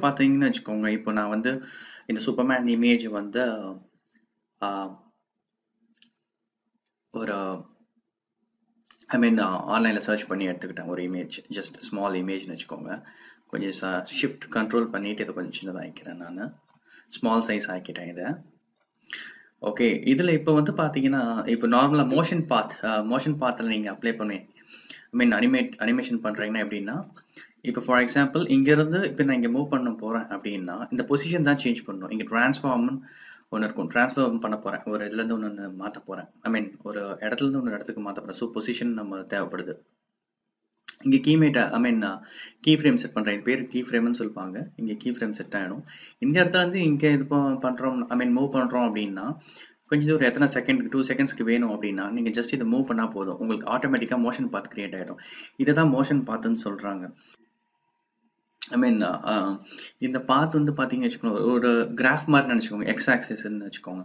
பார்த்தீங்கன்னு வச்சுக்கோங்க, இப்போ நான் வந்து இந்த சூப்பர்மேன் இமேஜ் வந்து ஒரு ஆன்லைனில் சர்ச் பண்ணி எடுத்துக்கிட்டேன் ஒரு இமேஜ், ஜஸ்ட் ஸ்மால் இமேஜ்னு வச்சுக்கோங்க. கொஞ்சம் ஷிஃப்ட் கண்ட்ரோல் பண்ணிட்டு இதை கொஞ்சம் சின்னதாக ஆக்கிக்கிறேன். நான் ஸ்மால் சைஸ் ஆக்கிட்டேன் இதை. ஓகே, இதில் இப்போ வந்து பார்த்தீங்கன்னா, இப்போ நார்மலாக மோஷன் பாத்தில் நீங்கள் அப்ளை பண்ணி அனிமேஷன் பண்ணுறீங்கன்னா எப்படின்னா, இப்போ ஃபார் எக்ஸாம்பிள் இங்கேருந்து இப்போ நான் இங்கே மூவ் பண்ண போகிறேன் அப்படின்னா இந்த பொசிஷன் தான் சேஞ்ச் பண்ணணும். இங்கே ட்ரான்ஸ்ஃபார்ம்னு ஒன்று இருக்கும், ட்ரான்ஸ்ஃபார்ம் பண்ண போகிறேன், ஒரு இதுலேருந்து ஒன்று மாற்ற போகிறேன், ஒரு இடத்துலேருந்து ஒன்று இடத்துக்கு மாற்ற போகிறேன். ஸோ பொசிஷன் நம்ம தேவைப்படுது. இங்கே கீ ஃப்ரேம் செட் பண்ணுறேன், பேர் கீ ஃப்ரேம்னு சொல்லுவாங்க. இங்கே கீ ஃப்ரேம் செட் ஆகிடும். இந்த இடத்துல வந்து இங்கே இது பண்ணுறோம், மூவ் பண்ணுறோம் அப்படின்னா கொஞ்சம் தூரம் எத்தனை செகண்ட் 2 செகண்ட்ஸ்க்கு வேணும் அப்படின்னா நீங்கள் ஜஸ்ட் இதை மூவ் பண்ணால் போதும், உங்களுக்கு ஆட்டோமேட்டிக்காக மோஷன் பாத் கிரியேட் ஆகிடும். இதை தான் மோஷன் பாத்துன்னு சொல்கிறாங்க. இந்த பாத் வந்து பார்த்தீங்கன்னு வச்சுக்கோங்க, ஒரு கிராஃப் மாதிரி நினச்சிக்கோங்க, எக்ஸ் ஆக்சிஸ்ன்னு வச்சுக்கோங்க.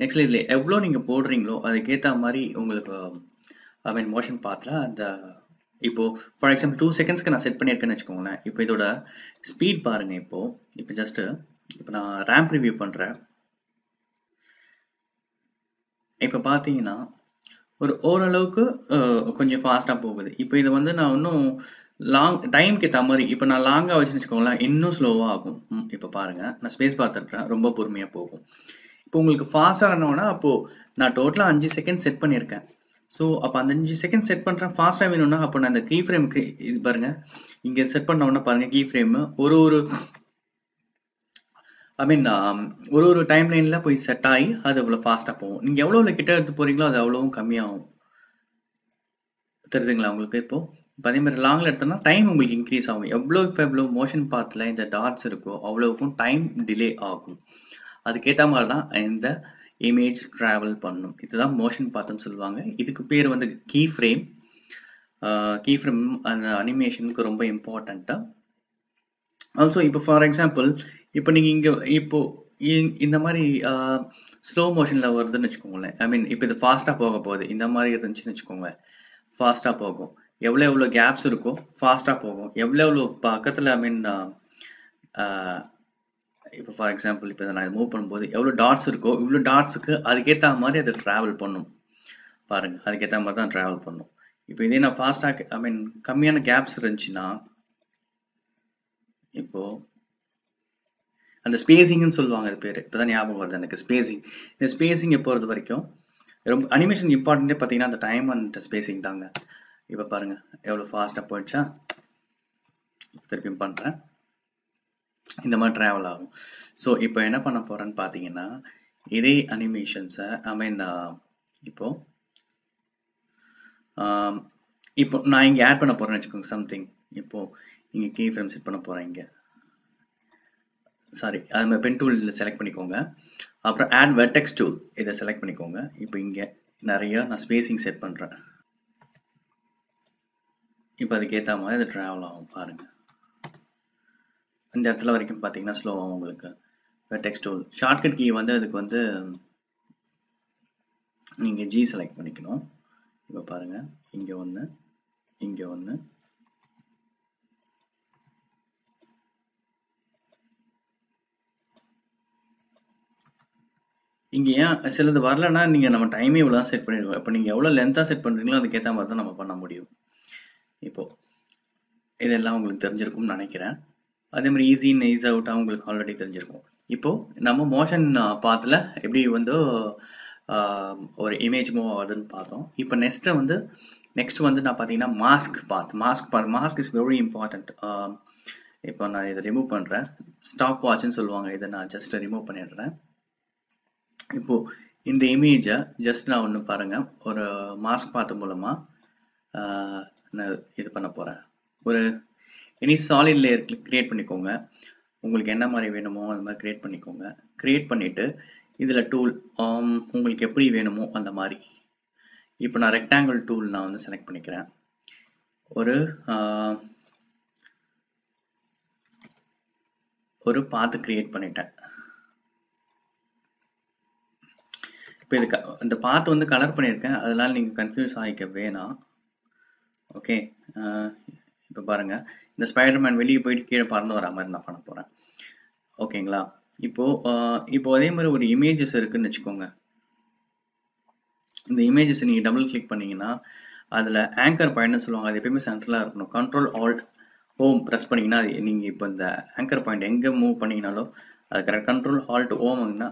நெக்ஸ்ட்ல இதில் எவ்வளோ நீங்கள் போடுறீங்களோ அதுக்கேற்ற மாதிரி உங்களுக்கு மோஷன் பாத்தில் அந்த இப்போ ஃபார் எக்ஸாம்பிள் 2 செகண்ட்ஸ்க்கு நான் செட் பண்ணியிருக்கேன்னு வச்சுக்கோங்களேன். இப்போ இதோட ஸ்பீட் பாருங்க. இப்போ ஜஸ்ட் இப்போ நான் ரேம்ப் ரிவ்யூ பண்ணுறேன். இப்போ பார்த்தீங்கன்னா ஓரளவுக்கு கொஞ்சம் ஃபாஸ்ட்டாக போகுது. இப்போ இதை வந்து நான் இன்னும் லாங் டைம்க்கு ஏற்ற மாதிரி இப்போ நான் லாங்காக வச்சுன்னு வச்சுக்கோங்களேன், இன்னும் ஸ்லோவாக ஆகும். இப்போ பாருங்கள், நான் ஸ்பேஸ் பார்த்துருக்கேன், ரொம்ப பொறுமையாக போகும். இப்போ உங்களுக்கு ஃபாஸ்ட்டாக ஆனோன்னா அப்போது நான் டோட்டலாக 5 செகண்ட் செட் பண்ணியிருக்கேன். ஸோ அப்போ அந்த 5 செகண்ட் செட் பண்ணுறேன், ஃபாஸ்ட்டாக வேணும்னா அப்போ நான் அந்த கீ ஃப்ரேமுக்கு இது பாருங்கள், இங்கே செட் பண்ணோன்னா பாருங்கள், கீ ஃப்ரேமு ஒரு டைம் லைனில் போய் செட் ஆகி அது அவ்வளோ ஃபாஸ்ட்டாக போகும். நீங்கள் எவ்வளோ கிட்ட எடுத்து போகிறீங்களோ அது அவ்வளோவும் கம்மியாகும். தெரியுதுங்களா உங்களுக்கு? இப்போ அதே மாதிரி லாங்கில் எடுத்தோம்னா டைம் உங்களுக்கு இன்க்ரீஸ் ஆகும். எவ்வளோ மோஷன் பாத்தில் இந்த டாட்ஸ் இருக்கோ அவ்வளோக்கும் டைம் டிலே ஆகும். அதுக்கேற்ற மாதிரி தான் இந்த இமேஜ் ட்ராவல் பண்ணும். இதுதான் மோஷன் பாத்துன்னு சொல்லுவாங்க. இதுக்கு பேர் வந்து கீ ஃப்ரேம் அந்த அனிமேஷனுக்கு ரொம்ப இம்பார்ட்டண்ட்டாக. ஆல்சோ இப்போ ஃபார் எக்ஸாம்பிள் இப்போ நீங்கள் இங்கே இப்போ இந்த மாதிரி ஸ்லோ மோஷனில் வருதுன்னு வச்சுக்கோங்களேன். இப்போ இது ஃபாஸ்ட்டாக போக போகுது, இந்த மாதிரி இருந்துச்சுன்னு வச்சுக்கோங்களேன், ஃபாஸ்ட்டாக போகும். எவ்வளோ கேப்ஸ் இருக்கோ ஃபாஸ்ட்டாக போகும். எவ்வளோ பக்கத்தில் இப்போ ஃபார் எக்ஸாம்பிள் இப்போ நான் மூவ் பண்ணும்போது எவ்வளோ டாட்ஸ் இருக்கோ இவ்வளோ டாட்ஸுக்கு அதுக்கேற்ற மாதிரி அது ட்ராவல் பண்ணும். பாருங்கள், அதுக்கேற்ற மாதிரி தான் ட்ராவல் பண்ணும். இப்போ இதே நான் ஃபாஸ்ட்டாக கம்மியான கேப்ஸ் இருந்துச்சுன்னா இப்போது அந்த ஸ்பேசிங்னு சொல்லுவாங்க, அது பேர் இப்போ தான் ஞாபகம் வருது எனக்கு, ஸ்பேசிங். இந்த ஸ்பேசிங்கை பொறுத்த வரைக்கும் ரொம்ப அனிமேஷன் இம்பார்ட்டன்ட்டே பார்த்தீங்கன்னா அந்த டைம் அண்ட் ஸ்பேசிங் தாங்க. இப்போ பாருங்கள் எவ்வளோ ஃபாஸ்ட்டாக போயிடுச்சா. திருப்பியும் பண்ணுறேன், இந்த மாதிரி ட்ராவல் ஆகும். ஸோ இப்போ என்ன பண்ண போகிறேன்னு பார்த்தீங்கன்னா இதே அனிமேஷன்ஸை இப்போ நான் இங்கே ஆட் பண்ண போகிறேன்னு வச்சுக்கோங்க சம்திங். இப்போது இங்கே கீ ஃப்ரேம் செட் பண்ண போகிறேன். இங்கே சாரி, அது மாதிரி பென் டூல் செலக்ட் பண்ணிக்கோங்க. அப்புறம் ஆட் வெர்டெக்ஸ் டூல் இதை செலக்ட் பண்ணிக்கோங்க. இப்போ இங்கே நிறையா நான் ஸ்பேசிங் செட் பண்ணுறேன். இப்போ அதுக்கேற்ற மாதிரி அது ட்ராவல் ஆகும். பாருங்கள், இந்த இடத்துல வரைக்கும் பார்த்தீங்கன்னா ஸ்லோ ஆகும் உங்களுக்கு. வெர்டெக்ஸ் டூல் ஷார்ட்கட் கீ வந்து அதுக்கு வந்து நீங்கள் ஜி செலக்ட் பண்ணிக்கணும். இப்போ பாருங்கள், இங்கே ஒன்று, இங்கே ஒன்று, இங்கே ஏன் சிலது வரலன்னா நீங்கள் நம்ம டைமே இவ்வளோ தான் செட் பண்ணிடுவோம். இப்போ நீங்கள் எவ்வளோ லென்த்தாக செட் பண்ணுறீங்களோ அதுக்கேற்ற மாதிரி தான் நம்ம பண்ண முடியும். இப்போது இதெல்லாம் உங்களுக்கு தெரிஞ்சிருக்கும்னு நினைக்கிறேன். அதே மாதிரி ஈஸி இன் ஈஸி அவுட்டாக உங்களுக்கு ஆல்ரெடி தெரிஞ்சிருக்கும். இப்போது நம்ம மோஷன் பாத்தில் எப்படி வந்து ஒரு இமேஜ் மூவ் ஆகுதுன்னு பார்த்தோம். இப்போ நெக்ஸ்ட் வந்து நான் பார்த்தீங்கன்னா மாஸ்க் இஸ் வெரி இம்பார்ட்டன்ட். இப்போ நான் இதை ரிமூவ் பண்ணுறேன், ஸ்டாப் வாட்ச்னு சொல்லுவாங்க, இதை நான் ஜஸ்ட் ரிமூவ் பண்ணிடுறேன். இப்போ இந்த இமேஜை ஜஸ்ட் நான் ஒன்று பாருங்கள், ஒரு மாஸ்க் பாத் மூலமாக நான் இது பண்ண போகிறேன். ஒரு எனி சாலிட் லேயர் கிரியேட் பண்ணிக்கோங்க, உங்களுக்கு என்ன மாதிரி வேணுமோ அது மாதிரி கிரியேட் பண்ணிக்கோங்க. கிரியேட் பண்ணிவிட்டு இதில் டூல் உங்களுக்கு எப்படி வேணுமோ அந்த மாதிரி. இப்போ நான் ரெக்டாங்கிள் டூல் நான் வந்து செலக்ட் பண்ணிக்கிறேன். ஒரு பாத்து கிரியேட் பண்ணிட்டேன். இப்போ இந்த பாத்து வந்து கலர் பண்ணியிருக்கேன், அதனால நீங்கள் கன்ஃபியூஸ் ஆகிக்க வேணாம். ஓகே, இப்போ பாருங்கள், இந்த ஸ்பைடர்மேன் வெளியே போயிட்டு கீழே பறந்து வர மாதிரி நான் பண்ண போகிறேன். ஓகேங்களா? இப்போ அதே மாதிரி ஒரு இமேஜஸ் இருக்குன்னு வச்சுக்கோங்க. இந்த இமேஜஸ் நீங்கள் டபுள் கிளிக் பண்ணீங்கன்னா அதில் ஆங்கர் பாயிண்ட்னு சொல்லுவாங்க. அது எப்பயுமே சென்ட்ரலாக இருக்கணும். கண்ட்ரோல் ஆல்ட் ஹோம் ப்ரெஸ் பண்ணிங்கன்னா அது நீங்கள் இப்போ இந்த ஆங்கர் பாயிண்ட் எங்கே மூவ் பண்ணிங்கனாலும் அது கரெக்ட் கண்ட்ரோல் ஆல்ட் ஹோம்னா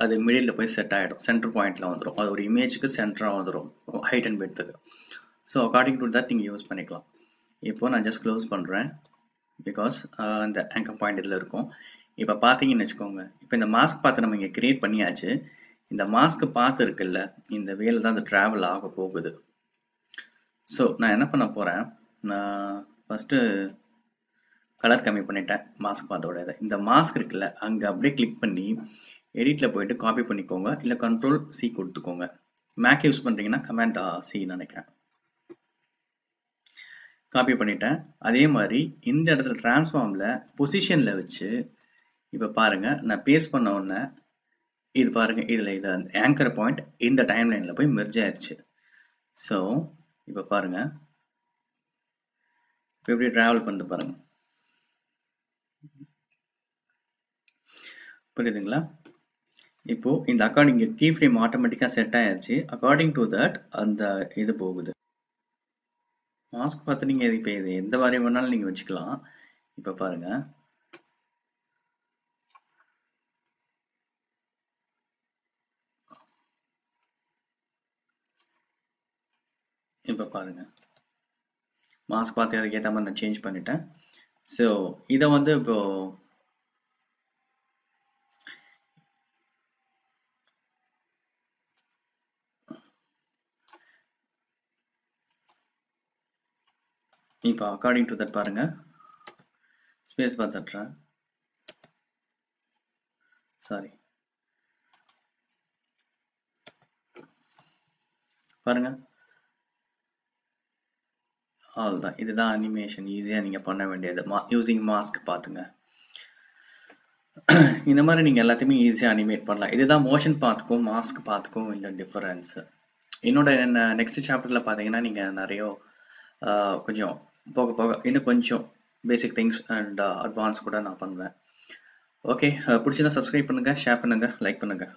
அது மிடில் போய் செட் ஆகிடும். சென்டர் பாயிண்டில் வந்துடும். அது ஒரு இமேஜுக்கு சென்டராக வந்துடும் ஹைட் அண்ட் விட்த்துக்கு. ஸோ அக்கார்டிங் டு தட் நீங்கள் யூஸ் பண்ணிக்கலாம். இப்போ நான் ஜஸ்ட் க்ளோஸ் பண்ணுறேன் பிகாஸ் அந்த ஆங்கர் பாயிண்ட் இதில் இருக்கும். இப்போ பார்த்தீங்கன்னு வச்சுக்கோங்க, இப்போ இந்த மாஸ்க் பார்த்து நம்ம இங்கே கிரியேட் பண்ணியாச்சு. இந்த மாஸ்க் பார்த்து இருக்குல்ல, இந்த வேல தான் அது ட்ராவல் ஆக போகுது. ஸோ நான் என்ன பண்ண போகிறேன், நான் ஃபஸ்ட்டு கலர் கம்மி பண்ணிட்டேன் மாஸ்க் பார்த்தோட இதை. இந்த மாஸ்க் இருக்குல்ல, அங்கே அப்படியே கிளிக் பண்ணி எடிட்டில் போயிட்டு காப்பி பண்ணிக்கோங்க, இல்லை கண்ட்ரோல் சி கொடுத்துக்கோங்க. மேக் யூஸ் பண்ணுறீங்கன்னா கமெண்ட் சி நினைக்கிறேன். காப்பி பண்ணிட்டேன். அதே மாதிரி இந்த இடத்துல டிரான்ஸ்ஃபார்மில் பொசிஷனில் வச்சு இப்போ பாருங்கள், நான் பேஸ்ட் பண்ண உடனே இது பாருங்க, இதில் இது ஆங்கர் பாயிண்ட் இந்த டைம் லைனில் போய் மெர்ஜ் ஆயிடுச்சு. ஸோ இப்போ பாருங்க, இப்போ எப்படி ட்ராவல் பண்ணிட்டு பாருங்க, புரியுதுங்களா? இப்போ இந்த அக்கார்டிங் கீ ஃப்ரேம் ஆட்டோமேட்டிக்காக செட் ஆயிடுச்சு. அக்கார்டிங் டு தட் அந்த இது போகுது. மாஸ்க் பார்த்து நீங்கள் இப்போ இது எந்த மாதிரி வேணாலும் நீங்கள் வச்சுக்கலாம். இப்போ பாருங்க, இப்போ பாருங்க மாஸ்க் பார்த்து அதுக்கு ஏற்ற மாதிரி நான் சேஞ்ச் பண்ணிட்டேன். ஸோ இதை வந்து இப்போ அக்கார்டிங் டு தட் பாருங்க, ஸ்பேஸ் பார்த்துட்றேன், சாரி பாருங்க, அவ்வளோதான். இதுதான் அனிமேஷன். ஈஸியாக நீங்கள் பண்ண வேண்டியது யூசிங் மாஸ்க் பார்த்துங்க. இந்த மாதிரி நீங்கள் எல்லாத்தையுமே ஈஸியாக அனிமேட் பண்ணலாம். இதுதான் மோஷன் பார்த்துக்கும் மாஸ்க் பார்த்துக்கும் இல்லை டிஃபரன்ஸு. என்னோட நெக்ஸ்ட் சாப்டரில் பார்த்தீங்கன்னா நீங்கள் நிறைய கொஞ்சம் போக போக இன்னும் கொஞ்சம் பேசிக் திங்ஸ் அண்ட் அட்வான்ஸ் கூட நான் பண்ணுவேன். ஓகே, பிடிச்சிருந்தா சப்ஸ்கிரைப் பண்ணுங்கள், ஷேர் பண்ணுங்கள், லைக் பண்ணுங்கள்.